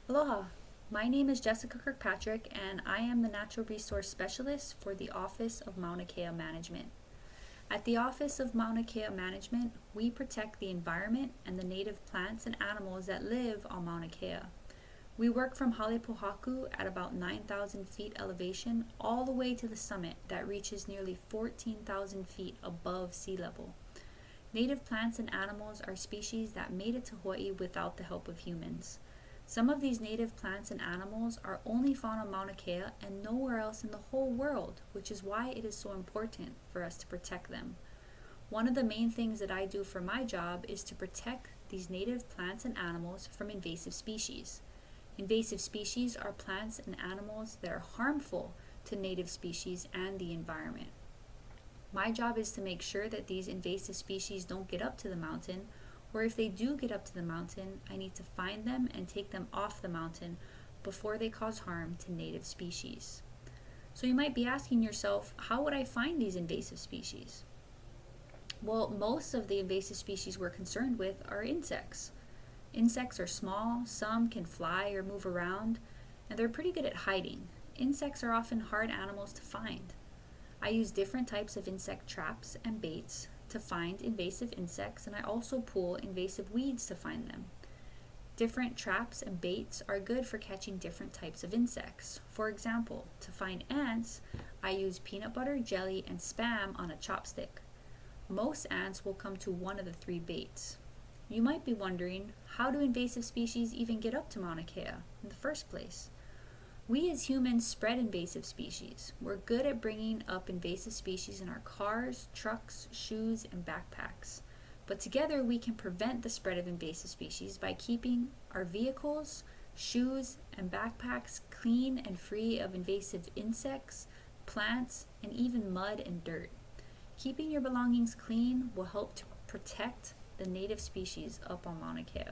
Aloha, my name is Jessica Kirkpatrick and I am the Natural Resource Specialist for the Office of Mauna Kea Management. At the Office of Mauna Kea Management, we protect the environment and the native plants and animals that live on Mauna Kea. We work from Halepohaku at about 9,000 feet elevation all the way to the summit that reaches nearly 14,000 feet above sea level. Native plants and animals are species that made it to Hawaii without the help of humans. Some of these native plants and animals are only found on Mauna Kea and nowhere else in the whole world, which is why it is so important for us to protect them. One of the main things that I do for my job is to protect these native plants and animals from invasive species. Invasive species are plants and animals that are harmful to native species and the environment. My job is to make sure that these invasive species don't get up to the mountain, or if they do get up to the mountain, I need to find them and take them off the mountain before they cause harm to native species. So you might be asking yourself, how would I find these invasive species? Well, most of the invasive species we're concerned with are insects. Insects are small, some can fly or move around, and they're pretty good at hiding. Insects are often hard animals to find. I use different types of insect traps and baits to find invasive insects, and I also pull invasive weeds to find them. Different traps and baits are good for catching different types of insects. For example, to find ants, I use peanut butter, jelly, and Spam on a chopstick. Most ants will come to one of the three baits. You might be wondering, how do invasive species even get up to Mauna Kea in the first place? We as humans spread invasive species. We're good at bringing up invasive species in our cars, trucks, shoes, and backpacks. But together we can prevent the spread of invasive species by keeping our vehicles, shoes, and backpacks clean and free of invasive insects, plants, and even mud and dirt. Keeping your belongings clean will help to protect the native species up on Mauna Kea.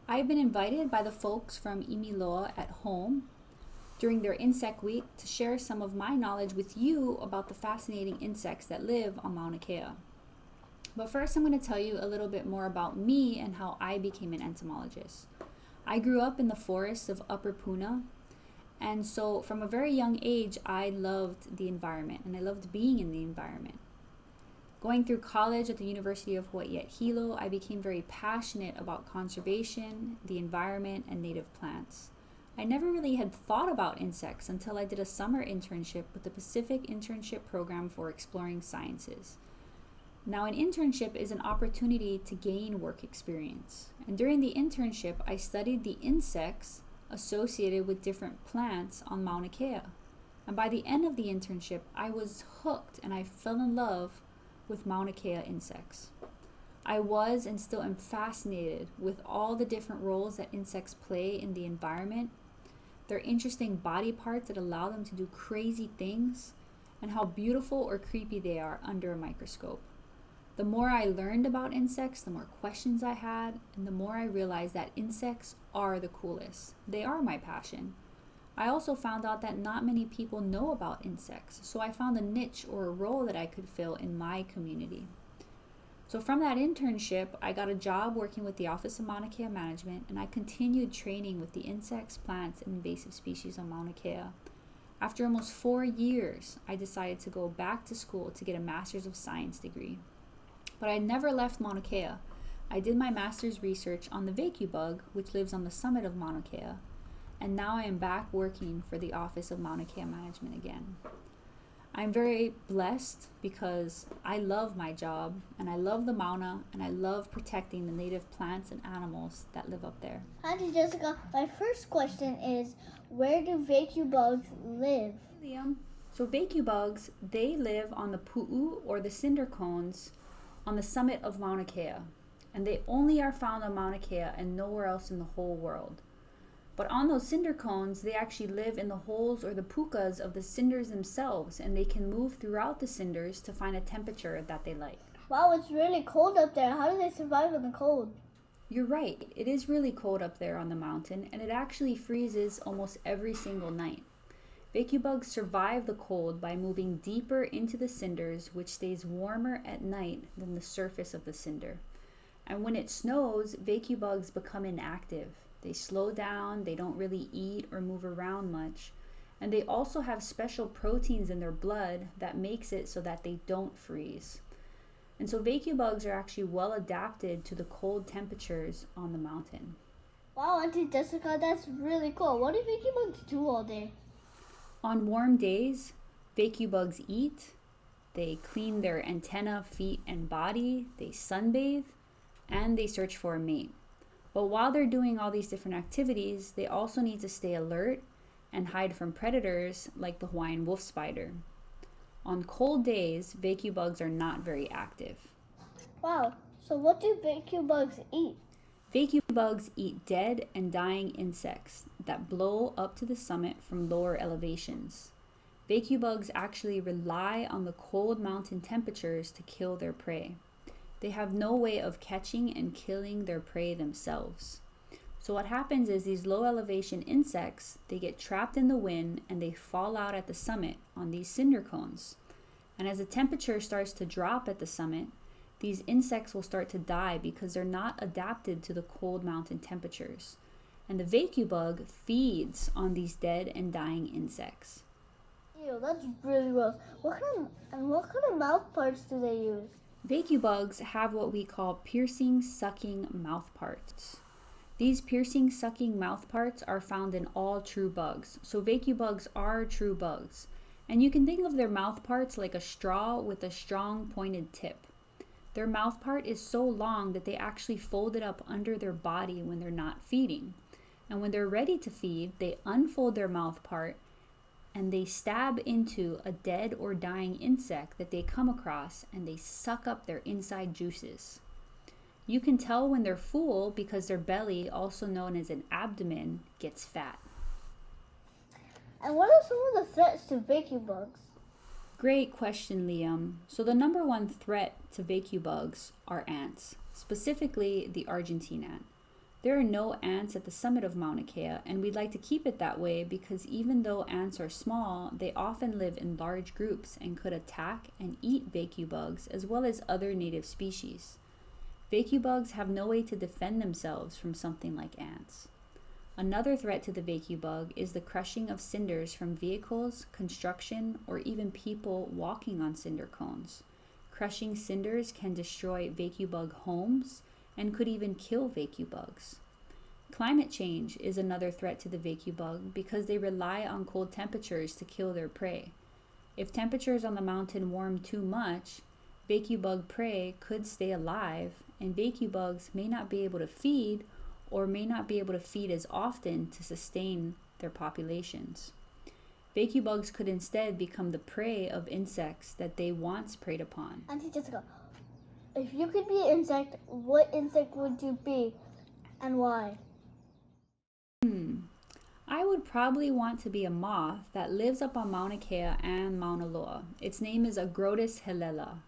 I've been invited by the folks from Imiloa at home during their Insect Week to share some of my knowledge with you about the fascinating insects that live on Mauna Kea. But first, I'm going to tell you a little bit more about me and how I became an entomologist. I grew up in the forests of Upper Puna, and so from a very young age, I loved the environment and I loved being in the environment. Going through college at the University of Hawaii at Hilo, I became very passionate about conservation, the environment, and native plants. I never really had thought about insects until I did a summer internship with the Pacific Internship Program for Exploring Sciences. Now, an internship is an opportunity to gain work experience. And during the internship, I studied the insects associated with different plants on Mauna Kea. And by the end of the internship, I was hooked and I fell in love with Mauna Kea insects. I was and still am fascinated with all the different roles that insects play in the environment, their interesting body parts that allow them to do crazy things, and how beautiful or creepy they are under a microscope. The more I learned about insects, the more questions I had, and the more I realized that insects are the coolest. They are my passion. I also found out that not many people know about insects, so I found a niche or a role that I could fill in my community. So from that internship, I got a job working with the Office of Mauna Kea Management, and I continued training with the insects, plants, and invasive species on Mauna Kea. After almost 4 years, I decided to go back to school to get a Master's of Science degree. But I never left Mauna Kea. I did my master's research on the vacu bug, which lives on the summit of Mauna Kea. And now I am back working for the Office of Mauna Kea Management again. I'm very blessed because I love my job and I love the Mauna and I love protecting the native plants and animals that live up there. Hi, Jessica. My first question is, where do vacuum bugs live? Liam. So vacu bugs, they live on the pu'u or the cinder cones on the summit of Mauna Kea. And they only are found on Mauna Kea and nowhere else in the whole world. But on those cinder cones, they actually live in the holes or the pukas of the cinders themselves, and they can move throughout the cinders to find a temperature that they like. Wow, it's really cold up there. How do they survive in the cold? You're right, it is really cold up there on the mountain, and it actually freezes almost every single night. Vacu bugs survive the cold by moving deeper into the cinders, which stays warmer at night than the surface of the cinder. And when it snows, vacu bugs become inactive. They slow down, they don't really eat or move around much, and they also have special proteins in their blood that makes it so that they don't freeze. And so vacuum bugs are actually well adapted to the cold temperatures on the mountain. Wow, Auntie Jessica, that's really cool. What do vacuum bugs do all day? On warm days, vacuum bugs eat, they clean their antenna, feet, and body, they sunbathe, and they search for a mate. But while they're doing all these different activities, they also need to stay alert and hide from predators like the Hawaiian wolf spider. On cold days, vacuum bugs are not very active. Wow, so what do vacuum bugs eat? Vacuum bugs eat dead and dying insects that blow up to the summit from lower elevations. Vacuum bugs actually rely on the cold mountain temperatures to kill their prey. They have no way of catching and killing their prey themselves. So what happens is these low elevation insects, they get trapped in the wind and they fall out at the summit on these cinder cones. And as the temperature starts to drop at the summit, these insects will start to die because they're not adapted to the cold mountain temperatures. And the vacuum bug feeds on these dead and dying insects. Ew, that's really gross. What kind of mouth parts do they use? Vacuum bugs have what we call piercing, sucking mouth parts. These piercing, sucking mouth parts are found in all true bugs. So vacuum bugs are true bugs. And you can think of their mouth parts like a straw with a strong pointed tip. Their mouth part is so long that they actually fold it up under their body when they're not feeding. And when they're ready to feed, they unfold their mouth part and they stab into a dead or dying insect that they come across and they suck up their inside juices. You can tell when they're full because their belly, also known as an abdomen, gets fat. And what are some of the threats to vacuum bugs? Great question, Liam. So the number one threat to vacuum bugs are ants, specifically the Argentine ant. There are no ants at the summit of Mauna Kea, and we'd like to keep it that way because even though ants are small, they often live in large groups and could attack and eat vacuum bugs as well as other native species. Vacuum bugs have no way to defend themselves from something like ants. Another threat to the vacuum bug is the crushing of cinders from vehicles, construction, or even people walking on cinder cones. Crushing cinders can destroy vacuum bug homes and could even kill vacuum bugs. Climate change is another threat to the vacuum bug because they rely on cold temperatures to kill their prey. If temperatures on the mountain warm too much, vacuum bug prey could stay alive, and vacuum bugs may not be able to feed or may not be able to feed as often to sustain their populations. Vacuum bugs could instead become the prey of insects that they once preyed upon. Auntie Jessica, if you could be an insect, what insect would you be and why? I would probably want to be a moth that lives up on Mauna Kea and Mauna Loa. Its name is Agrotis helela.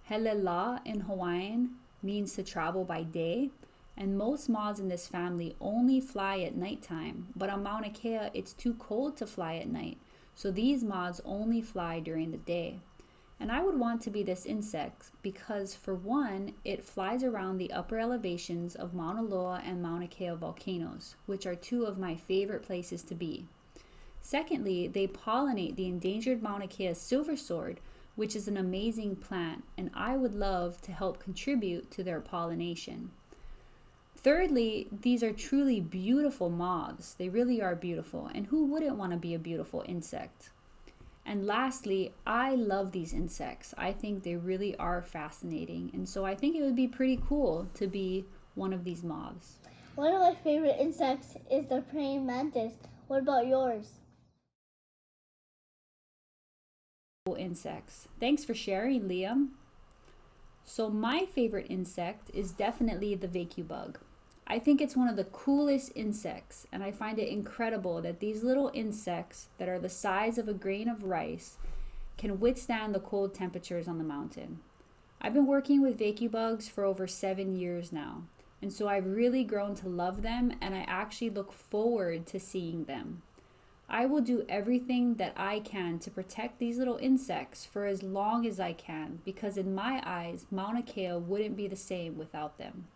Helela in Hawaiian means to travel by day, and most moths in this family only fly at nighttime, but on Mauna Kea it's too cold to fly at night, so these moths only fly during the day. And I would want to be this insect because, for one, it flies around the upper elevations of Mauna Loa and Mauna Kea volcanoes, which are two of my favorite places to be. Secondly, they pollinate the endangered Mauna Kea silver sword, which is an amazing plant, and I would love to help contribute to their pollination. Thirdly, these are truly beautiful moths. They really are beautiful, and who wouldn't want to be a beautiful insect? And lastly, I love these insects. I think they really are fascinating, and so I think it would be pretty cool to be one of these moths. One of my favorite insects is the praying mantis. What about yours? Insects. Thanks for sharing, Liam. So my favorite insect is definitely the vacuum bug. I think it's one of the coolest insects, and I find it incredible that these little insects that are the size of a grain of rice can withstand the cold temperatures on the mountain. I've been working with vacuum bugs for over 7 years now, and so I've really grown to love them, and I actually look forward to seeing them. I will do everything that I can to protect these little insects for as long as I can, because in my eyes, Mauna Kea wouldn't be the same without them.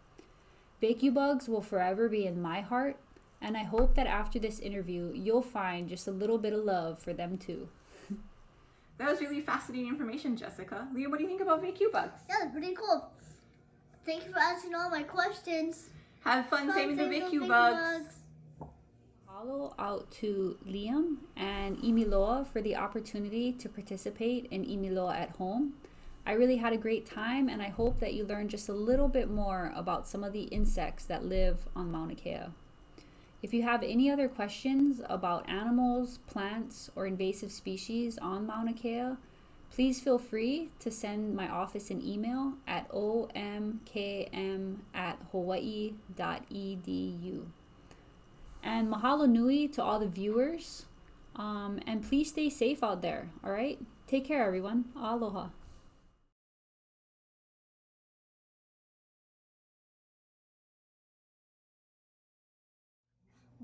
Vacuum bugs will forever be in my heart, And I hope that after this interview, you'll find just a little bit of love for them too. That was really fascinating information, Jessica. Leah, what do you think about VQ bugs? That was pretty cool. Thank you for answering all my questions. Have fun saving the Thank VQ bugs. Mahalo out to Liam and Imiloa for the opportunity to participate in Imiloa at Home. I really had a great time, and I hope that you learned just a little bit more about some of the insects that live on Mauna Kea. If you have any other questions about animals, plants, or invasive species on Mauna Kea, please feel free to send my office an email at omkm@hawaii.edu. And mahalo nui to all the viewers. And please stay safe out there, all right? Take care, everyone. Aloha.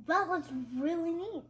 That was really neat.